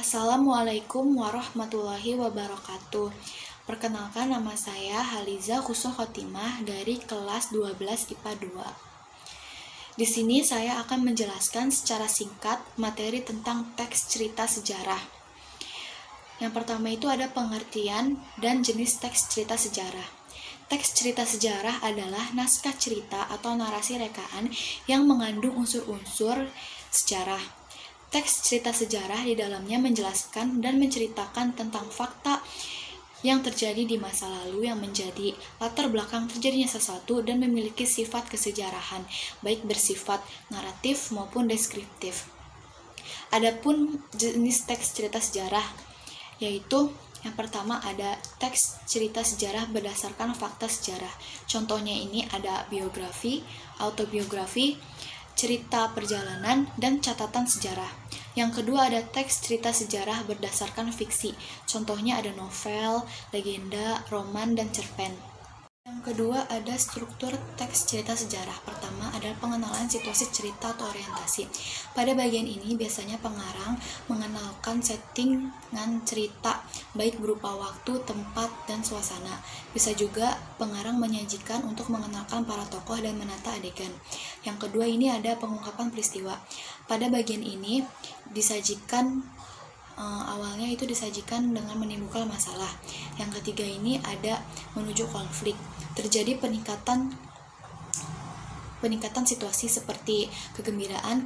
Assalamualaikum warahmatullahi wabarakatuh. Perkenalkan, nama saya Haliza Khusnul Khotimah dari kelas 12 IPA 2. Di sini saya akan menjelaskan secara singkat materi tentang teks cerita sejarah. Yang pertama itu ada pengertian dan jenis teks cerita sejarah. Teks cerita sejarah adalah naskah cerita atau narasi rekaan yang mengandung unsur-unsur sejarah. Teks cerita sejarah di dalamnya menjelaskan dan menceritakan tentang fakta yang terjadi di masa lalu yang menjadi latar belakang terjadinya sesuatu dan memiliki sifat kesejarahan, baik bersifat naratif maupun deskriptif. Adapun jenis teks cerita sejarah, yaitu yang pertama ada teks cerita sejarah berdasarkan fakta sejarah. Contohnya ini ada biografi, autobiografi, cerita perjalanan, dan catatan sejarah. Yang kedua ada teks cerita sejarah berdasarkan fiksi. Contohnya ada novel, legenda, roman, dan cerpen. Yang kedua ada struktur teks cerita sejarah. Pertama adalah pengenalan situasi cerita atau orientasi. Pada bagian ini biasanya pengarang mengenalkan settingan cerita, baik berupa waktu, tempat, dan suasana. Bisa juga pengarang menyajikan untuk mengenalkan para tokoh dan menata adegan. Yang kedua ini ada pengungkapan peristiwa. Pada bagian ini disajikan awalnya itu disajikan dengan menimbulkan masalah. Yang ketiga ini ada menuju konflik. Terjadi peningkatan situasi seperti kegembiraan,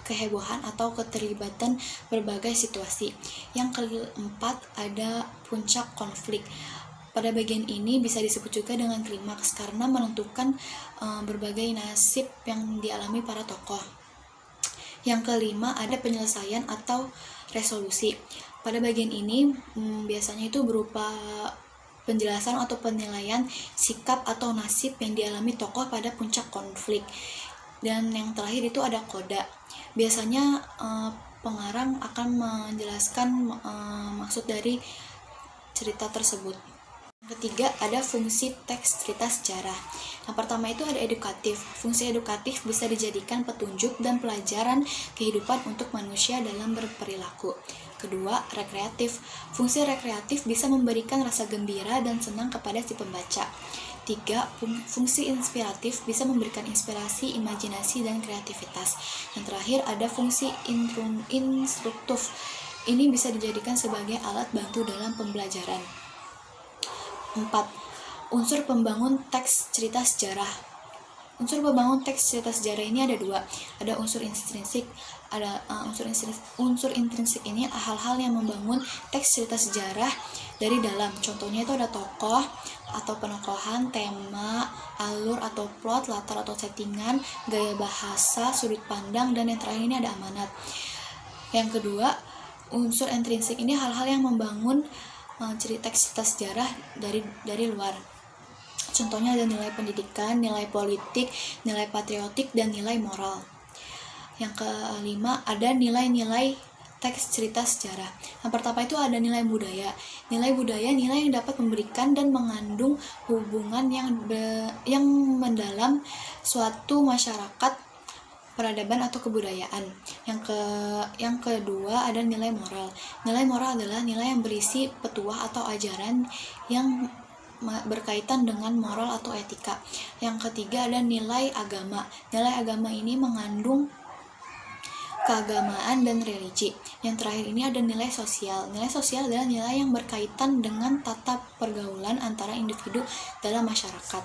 kehebohan atau keterlibatan berbagai situasi. Yang keempat ada puncak konflik. Pada bagian ini bisa disebut juga dengan klimaks karena menentukan berbagai nasib yang dialami para tokoh. Yang kelima ada penyelesaian atau resolusi. Pada bagian ini biasanya itu berupa penjelasan atau penilaian sikap atau nasib yang dialami tokoh pada puncak konflik. Dan yang terakhir itu ada koda. Biasanya pengarang akan menjelaskan maksud dari cerita tersebut. Yang ketiga ada fungsi teks cerita sejarah. Yang pertama itu ada edukatif. Fungsi edukatif bisa dijadikan petunjuk dan pelajaran kehidupan untuk manusia dalam berperilaku. Kedua, rekreatif. Fungsi rekreatif bisa memberikan rasa gembira dan senang kepada si pembaca. Tiga, fungsi inspiratif bisa memberikan inspirasi, imajinasi, dan kreativitas. Yang terakhir ada fungsi instruktif. Ini bisa dijadikan sebagai alat bantu dalam pembelajaran. 4. Unsur pembangun teks cerita sejarah. Unsur pembangun teks cerita sejarah ini ada dua. Ada unsur intrinsik. Unsur intrinsik ini hal-hal yang membangun teks cerita sejarah dari dalam. Contohnya itu ada tokoh atau penokohan, tema, alur atau plot, latar atau settingan, gaya bahasa, sudut pandang, dan yang terakhir ini ada amanat. Yang kedua, unsur intrinsik ini hal-hal yang membangun teks cerita sejarah dari luar. Contohnya ada nilai pendidikan, nilai politik, nilai patriotik, dan nilai moral. Yang kelima ada nilai-nilai teks cerita sejarah. Yang pertama itu ada nilai budaya. Nilai budaya nilai yang dapat memberikan dan mengandung hubungan yang mendalam suatu masyarakat, peradaban atau kebudayaan. Yang kedua ada nilai moral. Nilai moral adalah nilai yang berisi petuah atau ajaran yang berkaitan dengan moral atau etika. Yang ketiga ada nilai agama. Nilai agama ini mengandung keagamaan dan religi. Yang terakhir ini ada nilai sosial. Nilai sosial adalah nilai yang berkaitan dengan tata pergaulan antara individu dalam masyarakat.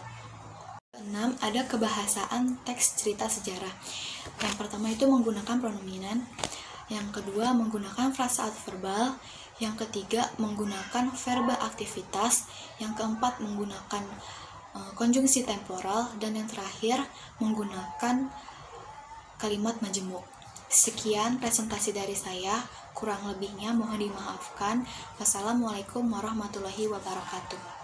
6. Ada kebahasaan teks cerita sejarah. Yang pertama itu menggunakan pronominan. Yang kedua menggunakan frasa adverbal. Yang ketiga menggunakan verba aktivitas. Yang keempat menggunakan konjungsi temporal. Dan yang terakhir menggunakan kalimat majemuk. Sekian presentasi dari saya. Kurang lebihnya mohon dimaafkan. Wassalamualaikum warahmatullahi wabarakatuh.